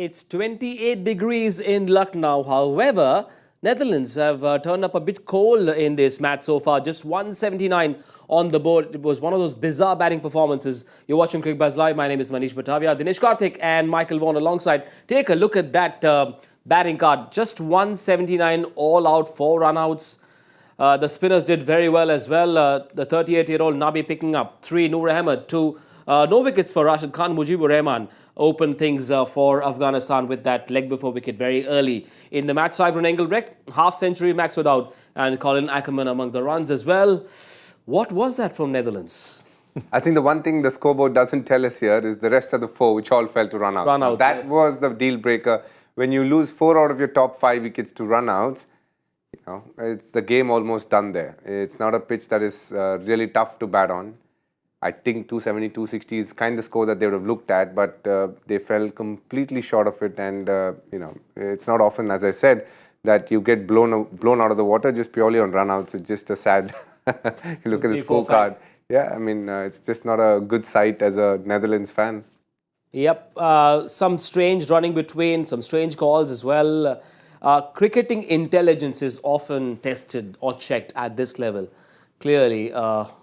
It's 28 degrees in Lucknow. However, Netherlands have turned up a bit cold in this match so far. Just 179 on the board. It was one of those bizarre batting performances. You're watching Cricbuzz Live. My name is Manish Batavia. Dinesh Karthik and Michael Vaughan alongside. Take a look at that batting card. Just 179 all out, 4 run-outs. The spinners did very well as well. The 38-year-old Nabi picking up 3, Noor Ahmed 2. No wickets for Rashid Khan. Mujibur Rahman opened things for Afghanistan with that leg before wicket very early in the match. Cyber Engelbrecht, half-century maxed out, and Colin Ackerman among the runs as well. What was that from Netherlands? I think the one thing the scoreboard doesn't tell us here is the rest of the 4 which all fell to run out. That yes. was the deal breaker. When you lose 4 out of your top 5 wickets to run outs, you know, it's the game almost done there. It's not a pitch that is really tough to bat on. I think 270, 260 is kind of the score that they would have looked at, but they fell completely short of it. And, you know, it's not often, as I said, that you get blown out of the water just purely on run-outs. It's just a sad... you look at the scorecard. Yeah, I mean, it's just not a good sight as a Netherlands fan. Yep, some strange running between, some strange calls as well. Cricketing intelligence is often tested or checked at this level. Clearly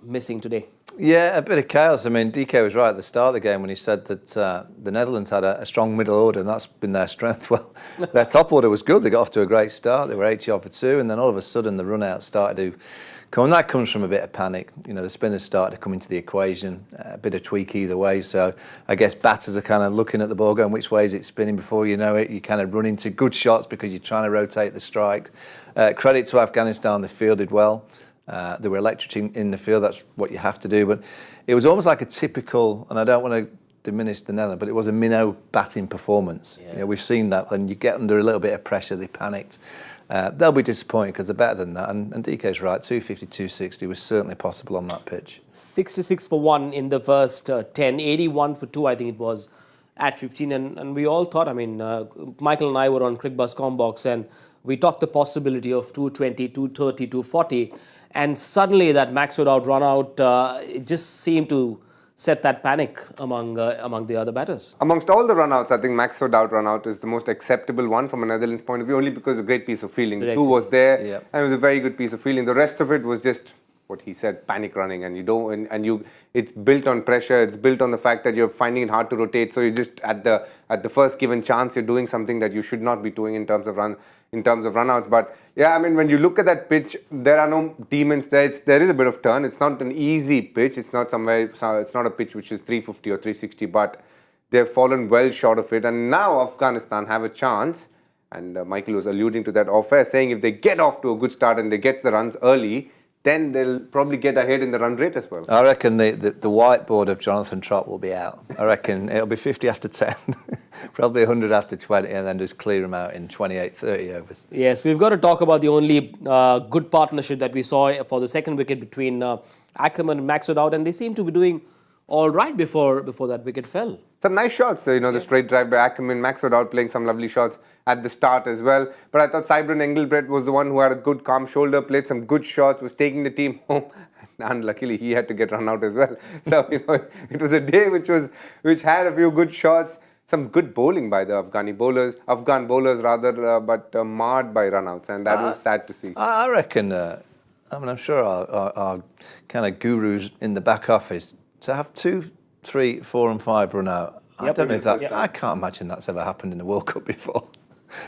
missing today. Yeah, a bit of chaos. I mean, DK was right at the start of the game when he said that the Netherlands had a strong middle order, and that's been their strength. Well, their top order was good. They got off to a great start. They were 80 off for 2, and then all of a sudden the run-out started to come. And that comes from a bit of panic. You know, the spinners started to come into the equation, a bit of tweak either way. So I guess batters are kind of looking at the ball going, which way is it spinning? Before you know it, you kind of run into good shots because you're trying to rotate the strike. Credit to Afghanistan, they fielded well. They were electric in the field, that's what you have to do. But it was almost like a typical, and I don't want to diminish the Netherlands, but it was a minnow batting performance. Yeah. You know, we've seen that when you get under a little bit of pressure, they panicked. They'll be disappointed because they're better than that. And DK's right, 250, 260 was certainly possible on that pitch. 66 for 1 in the first 10, 81 for 2, I think it was, at 15. And we all thought, I mean, Michael and I were on Cricbuzz Combox and we talked the possibility of 220, 230, 240. And suddenly that maxed out run out, it just seemed to set that panic among the other batters. Amongst all the run-outs, I think maxed out run-out is the most acceptable one from a Netherlands point of view, only because a great piece of fielding. The 2 was there, and it was a very good piece of fielding. The rest of it was just what he said, panic running, and it's built on pressure. It's built on the fact that you're finding it hard to rotate. So you just at the first given chance, you're doing something that you should not be doing in terms of run-outs. But yeah, I mean, when you look at that pitch, there are no demons there. There is a bit of turn. It's not an easy pitch. It's not It's not a pitch which is 350 or 360. But they've fallen well short of it. And now Afghanistan have a chance. And Michael was alluding to that off-air, saying if they get off to a good start and they get the runs early, then they'll probably get ahead in the run rate as well. I reckon the whiteboard of Jonathan Trott will be out. I reckon it'll be 50 after 10, probably 100 after 20, and then just clear them out in 28, 30 overs. Yes, we've got to talk about the only good partnership that we saw for the second wicket between Ackerman and maxed out, and they seem to be doing all right before that wicket fell. Some nice shots, you know, the straight drive by Ackerman, maxed out playing some lovely shots at the start as well. But I thought Cyber Engelbrecht was the one who had a good calm shoulder, played some good shots, was taking the team home. And luckily he had to get run out as well. So, you know, it was a day which had a few good shots, some good bowling by the Afghan bowlers, but marred by run-outs, and that was sad to see. I reckon, I mean, I'm sure our kind of gurus in the back office, to have 2, 3, 4 and 5 run out, I don't know if that's... I can't imagine that's ever happened in the World Cup before.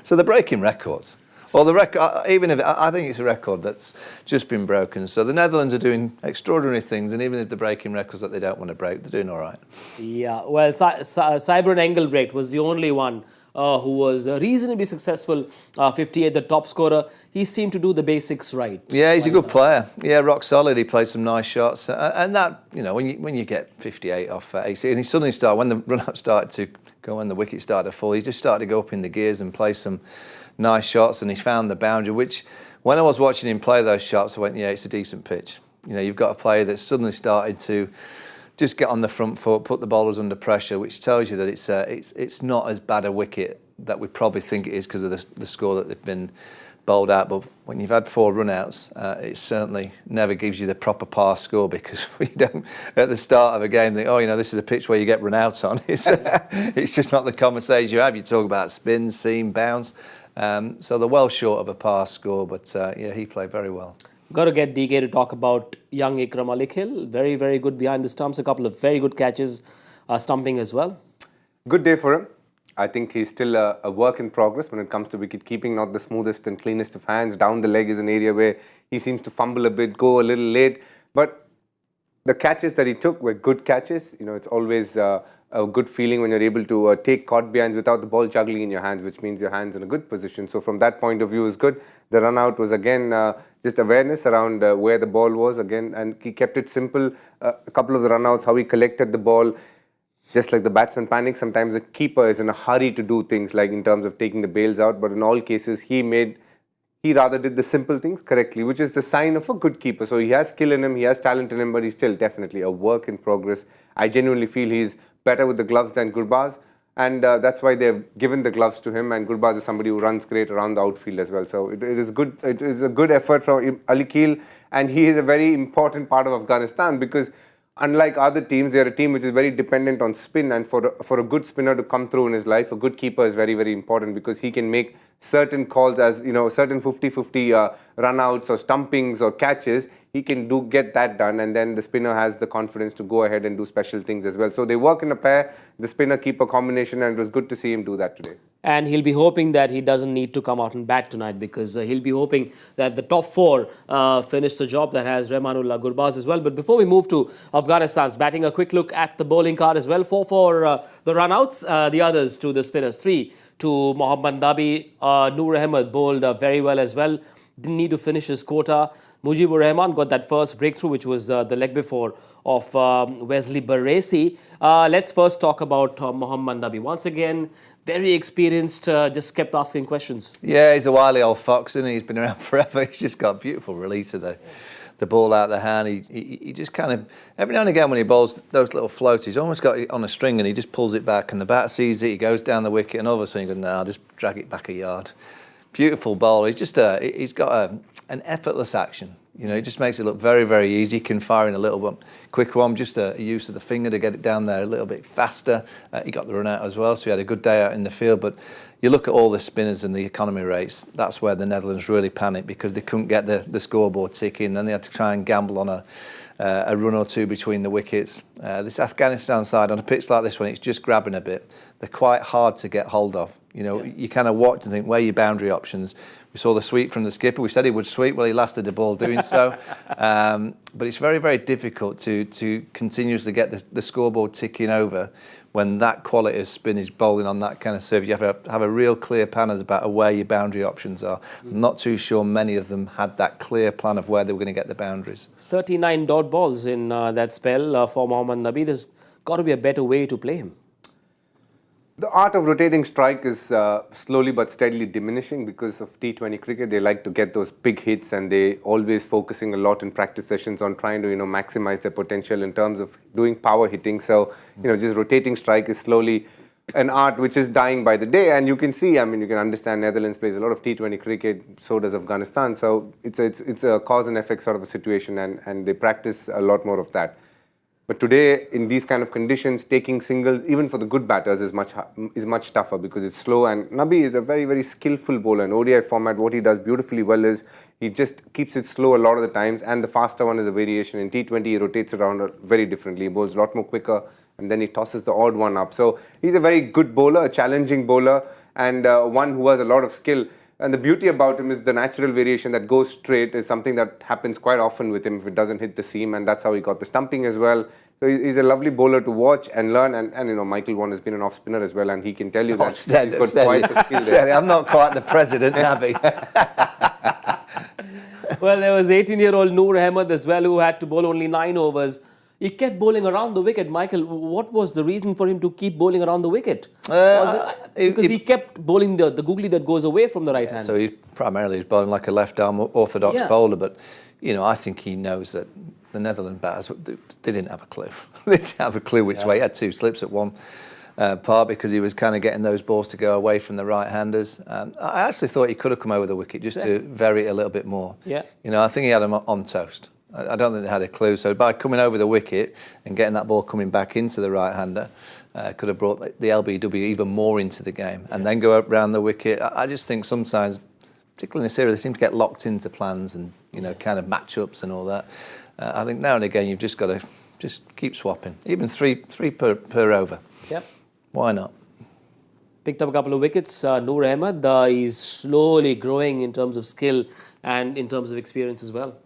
So they're breaking records. Well, the record, even if I think it's a record that's just been broken. So the Netherlands are doing extraordinary things, and even if they're breaking records that they don't want to break, they're doing all right. Yeah, well, Cyber Engelbrecht was the only one who was reasonably successful, 58, the top scorer. He seemed to do the basics right. Yeah, he's a good player. Yeah, rock solid. He played some nice shots, and that, you know, when you get 58 off 80, and he suddenly started, when the run-up started to go, when the wicket started to fall, he just started to go up in the gears and play some nice shots, and he found the boundary, which when I was watching him play those shots, I went, yeah, it's a decent pitch. You know, you've got a player that suddenly started to just get on the front foot, put the bowlers under pressure, which tells you that it's not as bad a wicket that we probably think it is because of the score that they've been bowled out. But when you've had 4 run-outs, it certainly never gives you the proper par score, because we don't, at the start of a game, think, this is a pitch where you get run-outs on. It's just not the conversation you have. You talk about spin, seam, bounce. So they're well short of a par score, but he played very well. Got to get DK to talk about young Ikram Ali Hill. Very, very good behind the stumps. A couple of very good catches, stumping as well. Good day for him. I think he's still a work in progress when it comes to wicket keeping. Not the smoothest and cleanest of hands. Down the leg is an area where he seems to fumble a bit, go a little late. But the catches that he took were good catches. It's always a good feeling when you're able to take caught behinds without the ball juggling in your hands, which means your hands in a good position. So from that point of view, is good. The run out was again just awareness around where the ball was again, and he kept it simple. A couple of the run outs, how he collected the ball. Just like the batsman panics, sometimes the keeper is in a hurry to do things, like in terms of taking the bails out. But in all cases, he rather did the simple things correctly, which is the sign of a good keeper. So he has skill in him, he has talent in him, but he's still definitely a work in progress. I genuinely feel he's better with the gloves than Cricbuzz, and that's why they've given the gloves to him. And Cricbuzz is somebody who runs great around the outfield as well. So it is good. It is a good effort from Ali Hill, and he is a very important part of Afghanistan, because unlike other teams, they are a team which is very dependent on spin, and for a good spinner to come through in his life, a good keeper is very, very important, because he can make certain calls, as certain 50-50 run-outs or stumpings or catches. He can get that done, and then the spinner has the confidence to go ahead and do special things as well. So they work in a pair, the spinner-keeper combination, and it was good to see him do that today. And he'll be hoping that he doesn't need to come out and bat tonight, because he'll be hoping that the top 4 finish the job. That has Rahmanullah Gurbaz as well. But before we move to Afghanistan's batting, a quick look at the bowling card as well. 4 for the run-outs, the others to the spinners. 3 to Mohammad Nabi. Noor Ahmed bowled very well as well. Didn't need to finish his quota. Mujibur Rahman got that first breakthrough, which was the leg before of Wesley Baresi. Let's first talk about Mohammad Nabi. Once again, very experienced, just kept asking questions. Yeah, he's a wily old fox, and he's been around forever. He's just got a beautiful release of the ball out of the hand. He just kind of, every now and again when he bowls those little floats, he's almost got it on a string and he just pulls it back, and the bat sees it, he goes down the wicket, and all of a sudden he goes, no, I'll just drag it back a yard. Beautiful ball. He's got an effortless action. He just makes it look very, very easy. He can fire in a little bit quicker one, just a use of the finger to get it down there a little bit faster. He got the run out as well, so he had a good day out in the field. But you look at all the spinners in the economy race, that's where the Netherlands really panicked, because they couldn't get the scoreboard ticking. Then they had to try and gamble on a run or two between the wickets. This Afghanistan side, on a pitch like this, when it's just grabbing a bit, they're quite hard to get hold of. You kind of watch and think, where are your boundary options? We saw the sweep from the skipper. We said he would sweep. Well, he lasted the ball doing so. But it's very, very difficult to continuously get the scoreboard ticking over when that quality of spin is bowling on that kind of surface. You have to have a real clear plan about where your boundary options are. I'm not too sure many of them had that clear plan of where they were going to get the boundaries. 39 dot balls in that spell for Mohammad Nabi. There's got to be a better way to play him. The art of rotating strike is slowly but steadily diminishing because of T20 cricket. They like to get those big hits, and they always focusing a lot in practice sessions on trying to maximize their potential in terms of doing power hitting. So just rotating strike is slowly an art which is dying by the day. And you can see, you can understand Netherlands plays a lot of T20 cricket, so does Afghanistan. So it's a cause and effect sort of a situation, and they practice a lot more of that. But today, in these kind of conditions, taking singles, even for the good batters, is much tougher because it's slow. And Nabi is a very, very skillful bowler. In ODI format, what he does beautifully well is he just keeps it slow a lot of the times, and the faster one is a variation. In T20, he rotates it around very differently. He bowls a lot more quicker, and then he tosses the odd one up. So he's a very good bowler, a challenging bowler, and one who has a lot of skill. And the beauty about him is the natural variation that goes straight is something that happens quite often with him if it doesn't hit the seam, and that's how he got the stumping as well. So he's a lovely bowler to watch and learn, and Michael Vaughan has been an off spinner as well, and he can tell you that he's got quite the skill there. I'm not quite the president, Nabi. Well, there was 18-year-old Noor Ahmed as well, who had to bowl only 9 overs. He kept bowling around the wicket. Michael, what was the reason for him to keep bowling around the wicket? Because he kept bowling the googly that goes away from the right hand. So he primarily was bowling like a left-arm orthodox bowler, but I think he knows that the Netherlands batters, they didn't have a clue. They didn't have a clue which way. He had 2 slips at one part because he was kind of getting those balls to go away from the right-handers. I actually thought he could have come over the wicket just to vary it a little bit more. Yeah. You know, I think he had him on toast. I don't think they had a clue. So by coming over the wicket and getting that ball coming back into the right-hander, could have brought the LBW even more into the game and then go up round the wicket. I just think sometimes, particularly in this era, they seem to get locked into plans and, you know, kind of matchups and all that. I think now and again you've just got to just keep swapping, even three per over. Yep. Why not? Picked up a couple of wickets. Noor Ahmed is slowly growing in terms of skill and in terms of experience as well.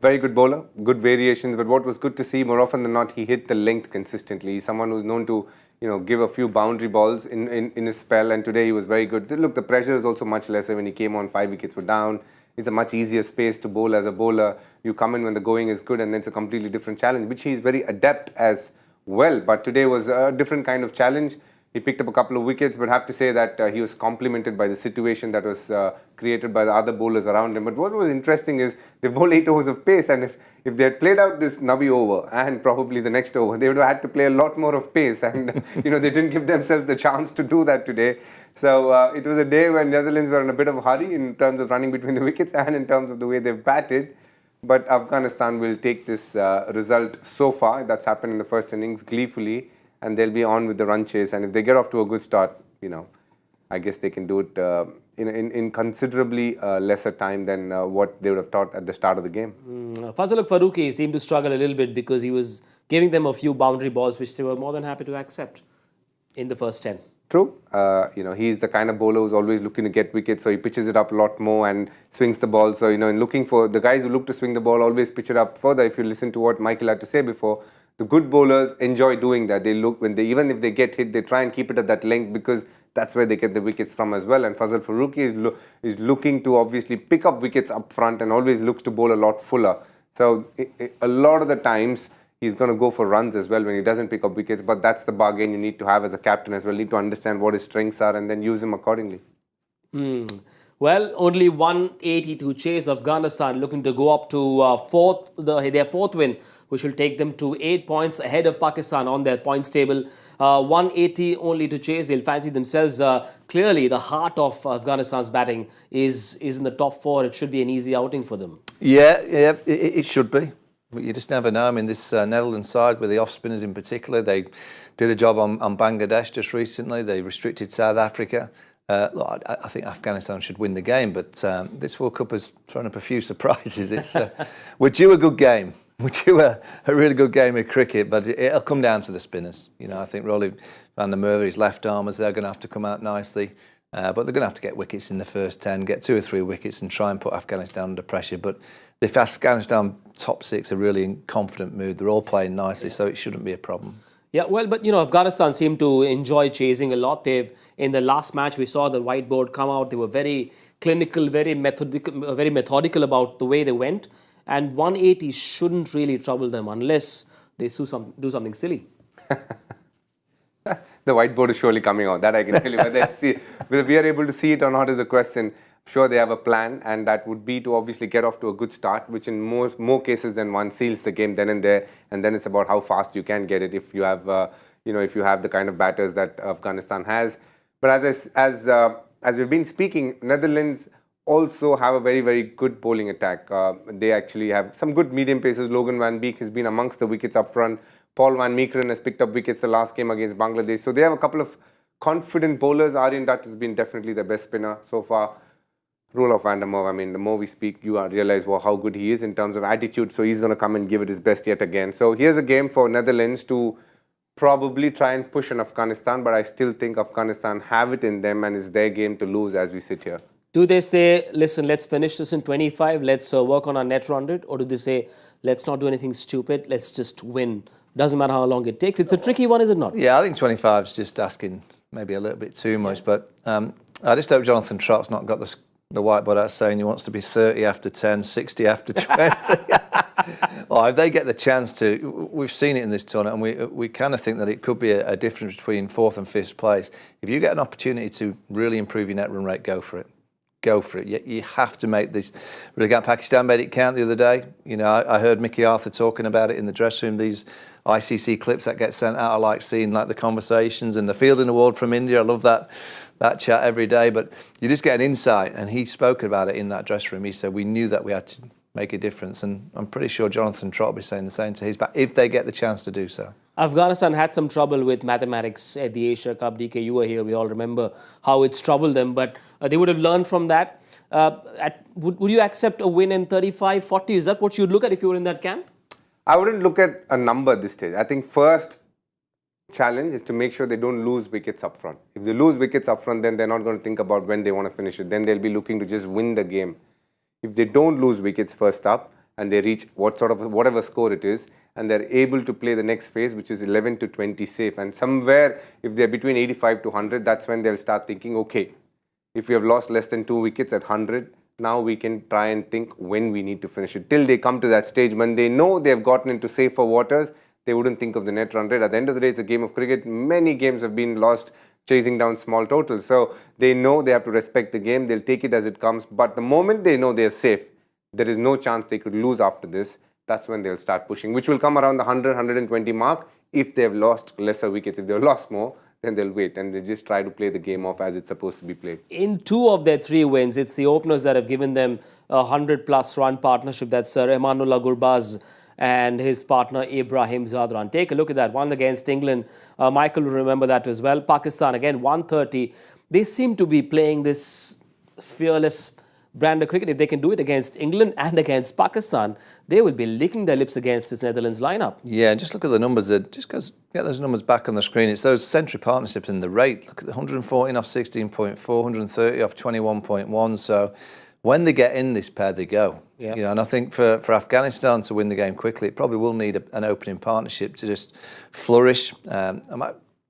Very good bowler, good variations, but what was good to see, more often than not, he hit the length consistently. He's someone who's known to, you know, give a few boundary balls in his spell, and today he was very good. Look, the pressure is also much lesser when he came on, 5 wickets were down. It's a much easier space to bowl as a bowler. You come in when the going is good, and then it's a completely different challenge, which he's very adept as well. But today was a different kind of challenge. He picked up a couple of wickets, but have to say that he was complimented by the situation that was created by the other bowlers around him. But what was interesting is they bowled 8 overs of pace, and if they had played out this Nabi over and probably the next over, they would have had to play a lot more of pace, and you know, they didn't give themselves the chance to do that today. So it was a day when Netherlands were in a bit of a hurry in terms of running between the wickets and in terms of the way they've batted. But Afghanistan will take this result so far. That's happened in the first innings gleefully, and they'll be on with the run chase. And if they get off to a good start, you know, I guess they can do it in considerably lesser time than what they would have thought at the start of the game. Fazal Farooqi seemed to struggle a little bit because he was giving them a few boundary balls which they were more than happy to accept in the first 10. True. You know, he's the kind of bowler who's always looking to get wickets, so he pitches it up a lot more and swings the ball. So, you know, in looking for the guys who look to swing the ball, always pitch it up further. If you listen to what Michael had to say before, the good bowlers enjoy doing that. They look, when they, even if they get hit, they try and keep it at that length because that's where they get the wickets from as well. And Fazal Farooqi is looking to obviously pick up wickets up front and always looks to bowl a lot fuller. So a lot of the times he's going to go for runs as well when he doesn't pick up wickets. But that's the bargain you need to have as a captain as well. You need to understand what his strengths are and then use him accordingly. Well, only 180 to chase. Afghanistan looking to go up to their fourth win, which will take them to 8 points ahead of Pakistan on their points table. 180 only to chase. They'll fancy themselves. Clearly, the heart of Afghanistan's batting is in the top 4. It should be an easy outing for them. Yeah, it should be. But you just never know. I mean, this Netherlands side, with the off-spinners in particular, they did a job on Bangladesh just recently. They restricted South Africa. Look, I think Afghanistan should win the game, but this World Cup has thrown up a few surprises. We're due a good game. We're due a really good game of cricket, but it'll come down to the spinners. You know, I think Rolly van der Merwe, his left-armers, they're going to have to come out nicely. But they're going to have to get wickets in the first 10, get 2 or 3 wickets and try and put Afghanistan under pressure. But if Afghanistan top 6 are really in confident mood, they're all playing nicely, so it shouldn't be a problem. Yeah, well, but you know, Afghanistan seemed to enjoy chasing a lot. In the last match, we saw the whiteboard come out. They were very clinical, very methodical about the way they went. And 180 shouldn't really trouble them unless they do something silly. The whiteboard is surely coming out. That I can tell you. Whether we are able to see it or not is a question. I'm sure they have a plan, and that would be to obviously get off to a good start, which in more cases than one seals the game then and there. And then it's about how fast you can get it if you have, if you have the kind of batters that Afghanistan has. But as we've been speaking, Netherlands also have a very, very good bowling attack. They actually have some good medium pacers. Logan van Beek has been amongst the wickets up front. Paul van Meekeren has picked up wickets the last game against Bangladesh. So they have a couple of confident bowlers. Aryan Dutt has been definitely the best spinner so far. Roelof van der Merwe, I mean, the more we speak, you realize how good he is in terms of attitude. So he's going to come and give it his best yet again. So here's a game for Netherlands to probably try and push on Afghanistan. But I still think Afghanistan have it in them and it's their game to lose as we sit here. Do they say, listen, let's finish this in 25, let's work on our net run rate? Or do they say, let's not do anything stupid, let's just win? Doesn't matter how long it takes. It's a tricky one, is it not? Yeah, I think 25 is just asking maybe a little bit too much. But I just hope Jonathan Trott's not got the whiteboard out saying he wants to be 30 after 10, 60 after 20. Or if they get the chance to, we've seen it in this tournament, and we kind of think that it could be a difference between 4th and 5th place. If you get an opportunity to really improve your net run rate, go for it. go for it. You have to make this really count. Pakistan made it count the other day. You know, I heard Mickey Arthur talking about it in the dressing room. These ICC clips that get sent out, I like seeing like the conversations and the fielding award from India. I love that chat every day. But you just get an insight, and he spoke about it in that dressing room. He said we knew that we had to make a difference, and I'm pretty sure Jonathan Trott will be saying the same to his back if they get the chance to do so. Afghanistan had some trouble with mathematics at the Asia Cup. DK, you were here. We all remember how it's troubled them, but they would have learned from that. Would you accept a win in 35-40? Is that what you'd look at if you were in that camp? I wouldn't look at a number at this stage. I think first challenge is to make sure they don't lose wickets up front. If they lose wickets up front, then they're not going to think about when they want to finish it. Then they'll be looking to just win the game. If they don't lose wickets first up and they reach whatever score it is, and they're able to play the next phase, which is 11 to 20 safe, and somewhere if they're between 85 to 100, that's when they'll start thinking, okay, if we have lost less than 2 wickets at 100, now we can try and think when we need to finish it. Till they come to that stage, when they know they've gotten into safer waters, they wouldn't think of the net run rate. At the end of the day, it's a game of cricket. Many games have been lost chasing down small totals. So they know they have to respect the game. They'll take it as it comes. But the moment they know they're safe, there is no chance they could lose after this. That's when they'll start pushing, which will come around the 100, 120 mark if they've lost lesser wickets. If they've lost more, then they'll wait and they just try to play the game off as it's supposed to be played. In 2 of their 3 wins, it's the openers that have given them a 100-plus run partnership. That's Emanullah Gurbaz and his partner Ibrahim Zadran. Take a look at that. One against England. Michael will remember that as well. Pakistan, again, 130. They seem to be playing this fearless brand of cricket. If they can do it against England and against Pakistan, they will be licking their lips against this Netherlands lineup. Yeah, and just look at the numbers. Just get those numbers back on the screen. It's those century partnerships in the rate. Look at the 114 off 16.4, 130 off 21.1. So when they get in this pair, they go. Yeah. You know, and I think for Afghanistan to win the game quickly, it probably will need an opening partnership to just flourish.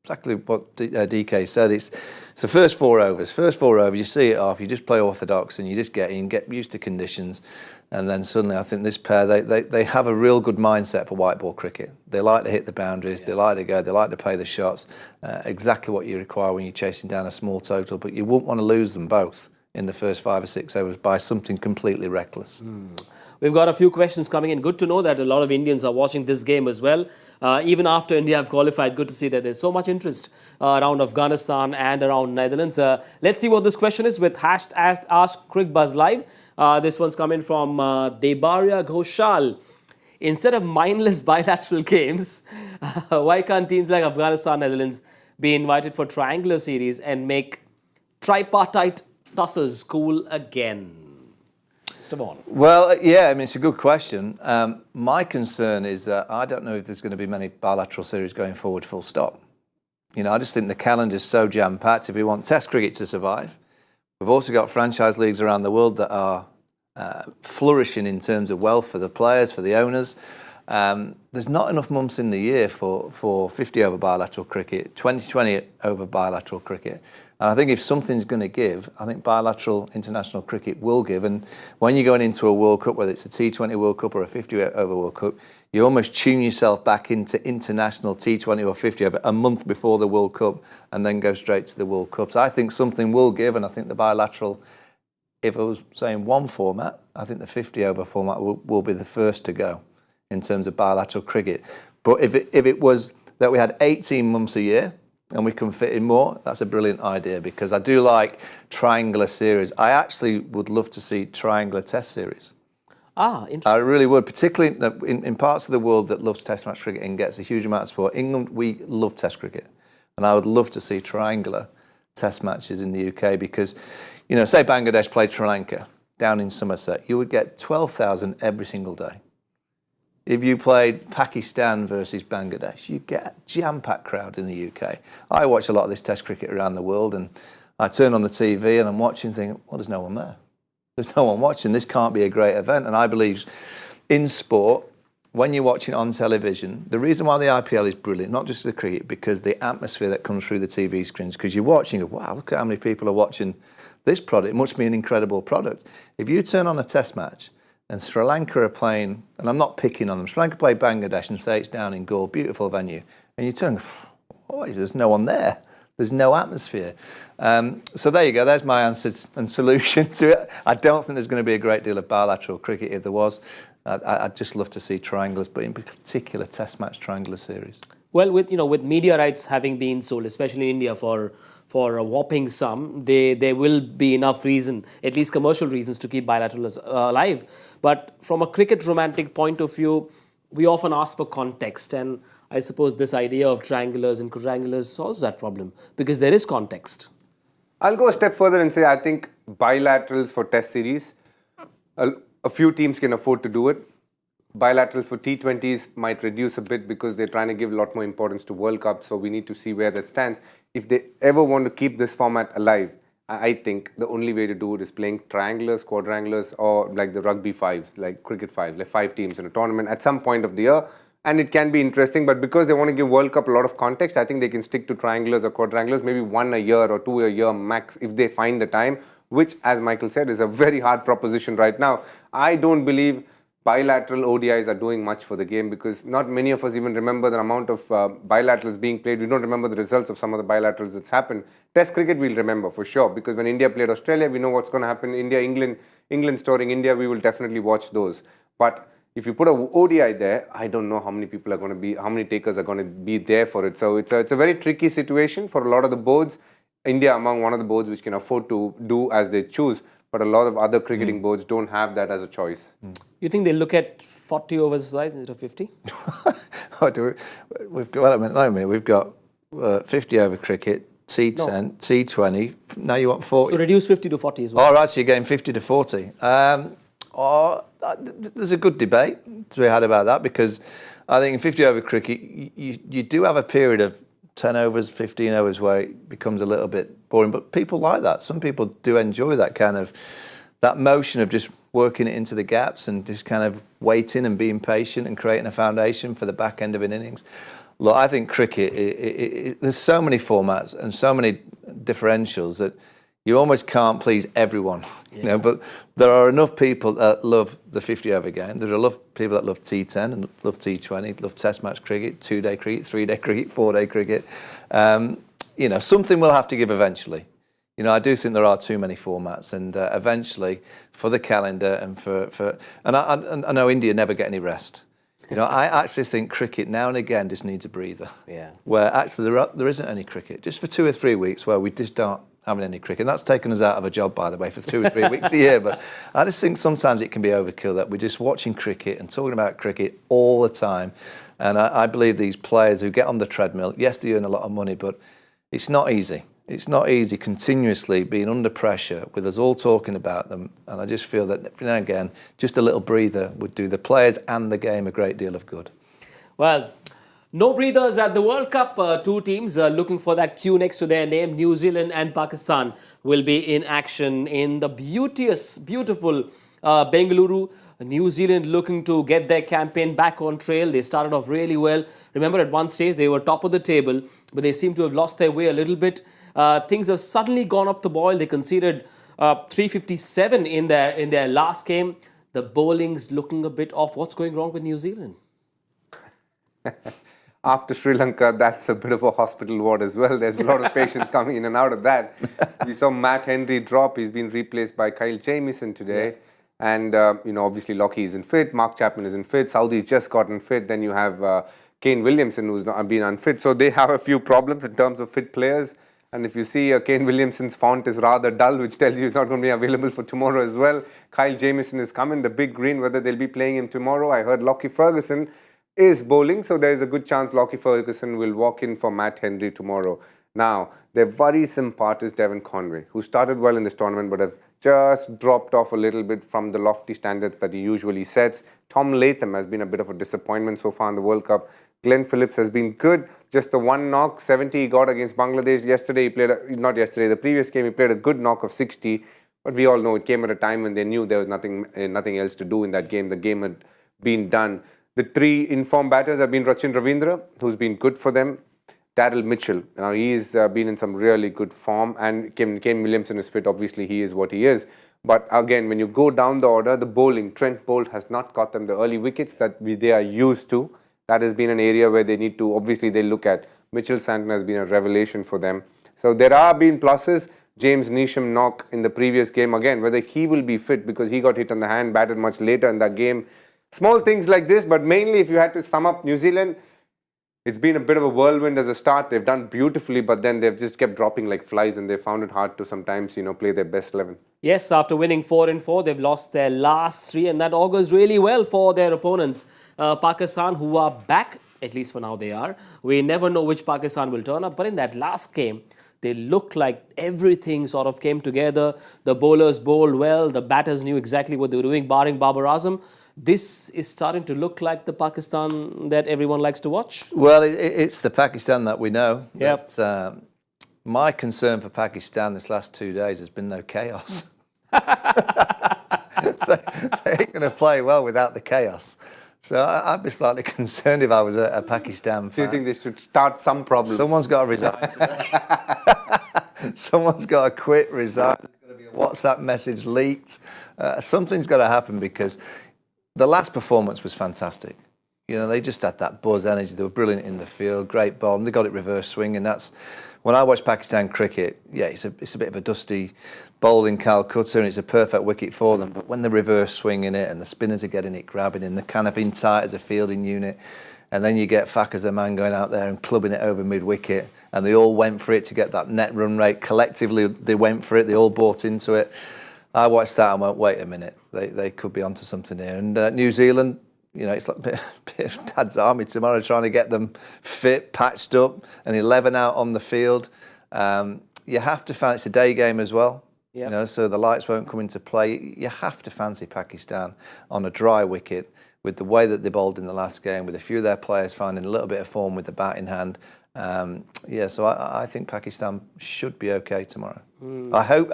Exactly what DK said. It's the first 4 overs. First 4 overs, you see it off. You just play orthodox, and you just get in, get used to conditions, and then suddenly, I think this pair they have a real good mindset for white ball cricket. They like to hit the boundaries. Yeah. They like to go. They like to play the shots. Exactly what you require when you're chasing down a small total. But you wouldn't want to lose them both in the first 5 or 6 overs by something completely reckless. We've got a few questions coming in. Good to know that a lot of Indians are watching this game as well. Even after India have qualified, good to see that there's so much interest around Afghanistan and around Netherlands. Let's see what this question is with Ask Cricbuzz Live. This one's coming from Debaria Ghoshal. Instead of mindless bilateral games, why can't teams like Afghanistan, Netherlands be invited for triangular series and make tripartite tussles cool again? Mr. Vaughan. Well, yeah, I mean, it's a good question. My concern is that I don't know if there's going to be many bilateral series going forward, full stop. You know, I just think the calendar's so jam-packed. If we want Test cricket to survive, we've also got franchise leagues around the world that are flourishing in terms of wealth for the players, for the owners. There's not enough months in the year for 50-over bilateral cricket, 20-20 over bilateral cricket. And I think if something's going to give, I think bilateral international cricket will give. And when you're going into a World Cup, whether it's a T20 World Cup or a 50-over World Cup, you almost tune yourself back into international T20 or 50-over a month before the World Cup and then go straight to the World Cup. So I think something will give, and I think the bilateral, if I was saying one format, I think the 50-over format will be the first to go in terms of bilateral cricket. But if it was that we had 18 months a year, and we can fit in more, that's a brilliant idea, because I do like triangular series. I actually would love to see triangular test series. Interesting. I really would, particularly in parts of the world that loves test match cricket and gets a huge amount of support. England, we love test cricket. And I would love to see triangular test matches in the UK because, you know, say Bangladesh played Sri Lanka down in Somerset, you would get 12,000 every single day. If you played Pakistan versus Bangladesh, you get a jam-packed crowd in the UK. I watch a lot of this test cricket around the world, and I turn on the TV and I'm watching thinking, well, there's no one there. There's no one watching. This can't be a great event. And I believe in sport, when you're watching on television, the reason why the IPL is brilliant, not just the cricket, because the atmosphere that comes through the TV screens, because you're watching, you go, wow, look at how many people are watching this product. It must be an incredible product. If you turn on a test match, and Sri Lanka are playing, and I'm not picking on them, Sri Lanka play Bangladesh and say it's down in Galle, beautiful venue. And you turn, oh, there's no one there. There's no atmosphere. So there you go. There's my answer and solution to it. I don't think there's going to be a great deal of bilateral cricket. If there was, I'd just love to see triangles, but in particular Test match triangular series. Well, with media rights having been sold, especially in India for a whopping sum, there will be enough reason, at least commercial reasons, to keep bilaterals alive. But from a cricket romantic point of view, we often ask for context, and I suppose this idea of triangulars and quadrangulars solves that problem because there is context. I'll go a step further and say I think bilaterals for Test series, a few teams can afford to do it. Bilaterals for T20s might reduce a bit because they're trying to give a lot more importance to World Cup, so we need to see where that stands. If they ever want to keep this format alive, I think the only way to do it is playing triangulars, quadrangulars, or like the rugby fives, like cricket fives, like 5 teams in a tournament at some point of the year. And it can be interesting, but because they want to give World Cup a lot of context, I think they can stick to triangulars or quadrangulars, maybe 1 a year or 2 a year max if they find the time, which, as Michael said, is a very hard proposition right now. I don't believe bilateral ODIs are doing much for the game because not many of us even remember the amount of bilaterals being played. We don't remember the results of some of the bilaterals that's happened. Test cricket we'll remember for sure because when India played Australia, we know what's going to happen. England storing India, we will definitely watch those. But if you put a ODI there, I don't know how many people are going to be, how many takers are going to be there for it. So it's a very tricky situation for a lot of the boards. India among one of the boards which can afford to do as they choose. But a lot of other cricketing boards don't have that as a choice. You think they look at 40 overs size instead of 50? We've got 50 over cricket, T10, T20. Now you want 40. So reduce 50 to 40 as well. All right, so you're getting 50 to 40. There's a good debate to be had about that because I think in 50 over cricket, you do have a period of 10 overs, 15 overs where it becomes a little bit boring, but people like that. Some people do enjoy that kind of, that motion of just working it into the gaps and just kind of waiting and being patient and creating a foundation for the back end of an innings. Look, I think cricket, there's so many formats and so many differentials that you almost can't please everyone, but there are enough people that love the 50 over game. There are enough people that love T10 and love T20, love Test match cricket, 2-day cricket, 3-day cricket, 4-day cricket. Something will have to give eventually. I do think there are too many formats, and eventually, for the calendar and and I know India never get any rest. I actually think cricket now and again just needs a breather. Yeah. Where actually there isn't any cricket, just for 2 or 3 weeks where we just don't having any cricket. And that's taken us out of a job, by the way, for 2 or 3 weeks a year. But I just think sometimes it can be overkill that we're just watching cricket and talking about cricket all the time. And I believe these players who get on the treadmill, yes, they earn a lot of money, but it's not easy. It's not easy continuously being under pressure with us all talking about them. And I just feel that every now and again, just a little breather would do the players and the game a great deal of good. Well, no breathers at the World Cup. 2 teams looking for that Q next to their name. New Zealand and Pakistan will be in action in the beautiful Bengaluru. New Zealand looking to get their campaign back on trail. They started off really well. Remember, at one stage they were top of the table, but they seem to have lost their way a little bit. Things have suddenly gone off the boil. They conceded 357 in their last game. The bowling's looking a bit off. What's going wrong with New Zealand? After Sri Lanka, that's a bit of a hospital ward as well. There's a lot of patients coming in and out of that. We saw Matt Henry drop. He's been replaced by Kyle Jamieson today. Yeah. And, obviously Lockie isn't fit. Mark Chapman isn't fit. Southee's just gotten fit. Then you have Kane Williamson, who's been unfit. So they have a few problems in terms of fit players. And if you see Kane Williamson's font is rather dull, which tells you he's not going to be available for tomorrow as well. Kyle Jamieson is coming, the big green, whether they'll be playing him tomorrow. I heard Lockie Ferguson is bowling, so there is a good chance Lockie Ferguson will walk in for Matt Henry tomorrow. Now, their worrisome part is Devon Conway, who started well in this tournament but has just dropped off a little bit from the lofty standards that he usually sets. Tom Latham has been a bit of a disappointment so far in the World Cup. Glenn Phillips has been good. Just the one knock, 70 he got against Bangladesh. Yesterday, he played, the previous game, he played a good knock of 60. But we all know it came at a time when they knew there was nothing else to do in that game. The game had been done. The 3 informed batters have been Rachin Ravindra, who's been good for them. Daryl Mitchell, now he's been in some really good form. And Kane Williamson is fit, obviously he is what he is. But again, when you go down the order, the bowling, Trent Bolt has not got them the early wickets that they are used to. That has been an area where they need to, obviously they look at. Mitchell Santon has been a revelation for them. So there are been pluses. James Neesham knock in the previous game again, whether he will be fit because he got hit on the hand, batted much later in that game. Small things like this, but mainly if you had to sum up New Zealand, it's been a bit of a whirlwind as a start. They've done beautifully, but then they've just kept dropping like flies and they found it hard to sometimes, play their best 11. Yes, after winning 4 and 4, they've lost their last 3, and that augurs really well for their opponents. Pakistan, who are back, at least for now they are. We never know which Pakistan will turn up, but in that last game, they looked like everything sort of came together. The bowlers bowled well. The batters knew exactly what they were doing, barring Babar Azam. This is starting to look like the Pakistan that everyone likes to watch. Well, it's the Pakistan that we know. Yep. My concern for Pakistan this last 2 days has been no chaos. They ain't going to play well without the chaos. So I'd be slightly concerned if I was a Pakistan fan. Do you think they should start some problem? Someone's got to resign today. Someone's got to quit, resign. There's going to be a WhatsApp message leaked. Something's got to happen because the last performance was fantastic. They just had that buzz energy. They were brilliant in the field, great ball, and they got it reverse swing. And that's when I watch Pakistan cricket. Yeah, it's a bit of a dusty bowl in Calcutta, and it's a perfect wicket for them. But when the reverse swing in it, and the spinners are getting it, grabbing in, they're kind of in tight as a fielding unit. And then you get Fak as a man going out there and clubbing it over mid-wicket, and they all went for it to get that net run rate. Collectively, they went for it. They all bought into it. I watched that and went, wait a minute, they could be onto something here. And New Zealand, it's like a bit of Dad's army tomorrow, trying to get them fit, patched up, and 11 out on the field. You have to fancy, it's a day game as well. Yep. So the lights won't come into play. You have to fancy Pakistan on a dry wicket with the way that they bowled in the last game, with a few of their players finding a little bit of form with the bat in hand. So I think Pakistan should be okay tomorrow. I hope.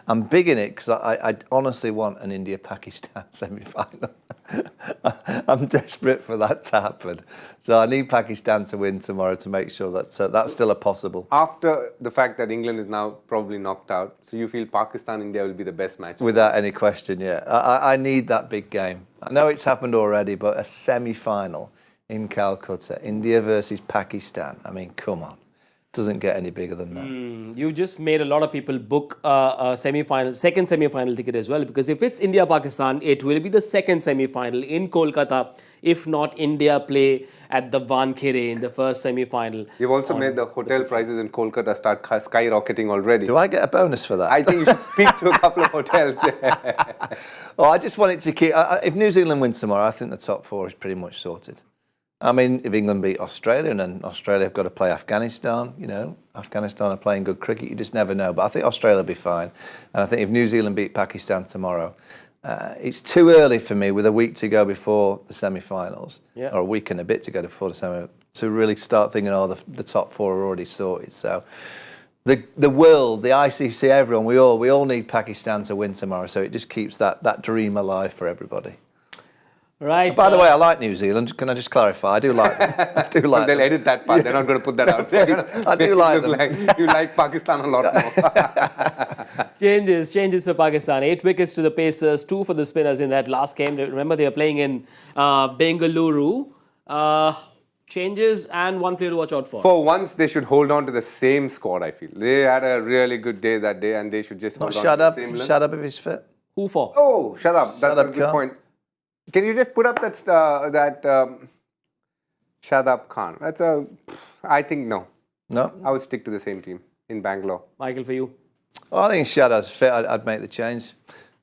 I'm big in it because I honestly want an India-Pakistan semi-final. I'm desperate for that to happen. So I need Pakistan to win tomorrow to make sure that that's still a possible. After the fact that England is now probably knocked out, so you feel Pakistan-India will be the best match? Without any question, yeah. I need that big game. I know it's happened already, but a semi-final in Calcutta, India versus Pakistan. I mean, come on. Doesn't get any bigger than that. You just made a lot of people book a second semi-final ticket as well, because if it's India-Pakistan, it will be the second semi-final in Kolkata. If not, India play at the Wankhede in the first semi-final. You've also made the hotel prices in Kolkata start skyrocketing already. Do I get a bonus for that? I think you should speak to a couple of hotels there. I just want it to keep... if New Zealand wins tomorrow, I think the top 4 is pretty much sorted. I mean, if England beat Australia, and then Australia have got to play Afghanistan, Afghanistan are playing good cricket, you just never know. But I think Australia will be fine. And I think if New Zealand beat Pakistan tomorrow, it's too early for me with a week to go before the semi-finals, or a week and a bit to go before the semi, to really start thinking, the top 4 are already sorted. So the world, the ICC, everyone, we all need Pakistan to win tomorrow. So it just keeps that dream alive for everybody. Right. By the way, I like New Zealand. Can I just clarify? I do like them. I do like They'll them. edit that part. They're not going to put that out there. I do like them. You like Pakistan a lot more. Changes for Pakistan. 8 wickets to the Pacers, 2 for the spinners in that last game. Remember, they are playing in Bengaluru. Changes and 1 player to watch out for. For once, they should hold on to the same squad, I feel. They had a really good day that day, and they should just hold on to the same length. Shut up if he's fit. Who for? Oh, shut up. That's a good Khan. point. Can you just put up that Shadab Khan? I think no. No? I would stick to the same team in Bangalore. Michael, for you? I think Shadab's fit. I'd make the change.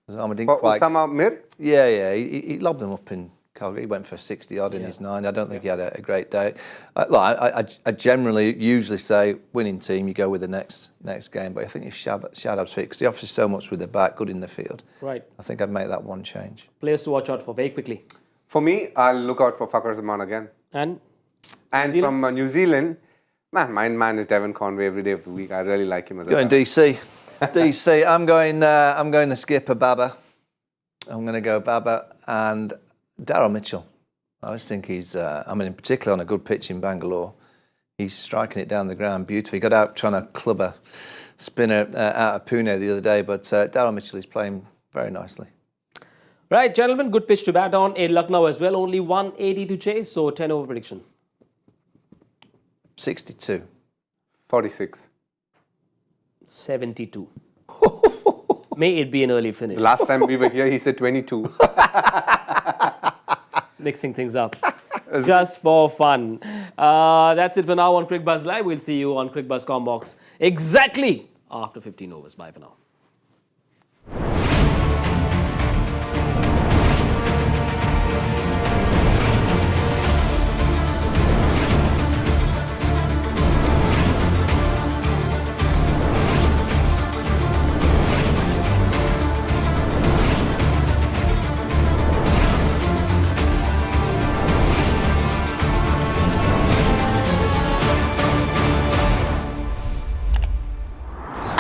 Osama Mir? Yeah. He lobbed them up in Calgary. He went for 60 odd in his 9. I don't think he had a great day. I generally usually say winning team, you go with the next game. But I think if Shadab's fit, because he offers so much with the bat, good in the field. Right. I think I'd make that one change. Players to watch out for, very quickly. For me, I'll look out for Fakhar Zaman again. And from New Zealand, my man is Devon Conway every day of the week. I really like him as a Going DC. DC. I'm going to skip a Baba. I'm going to go Baba and Daryl Mitchell. I just think he's, in particular on a good pitch in Bangalore, he's striking it down the ground beautifully. He got out trying to club a spinner out of Pune the other day, but Daryl Mitchell is playing very nicely. Right, gentlemen, good pitch to bat on in Lucknow as well. Only 180 to chase, so 10 over prediction. 62. 46. 72. May it be an early finish. Last time we were here, he said 22. Mixing things up. Just for fun. That's it for now on Cricbuzz Live. We'll see you on Cricbuzz Combox exactly after 15 overs. Bye for now.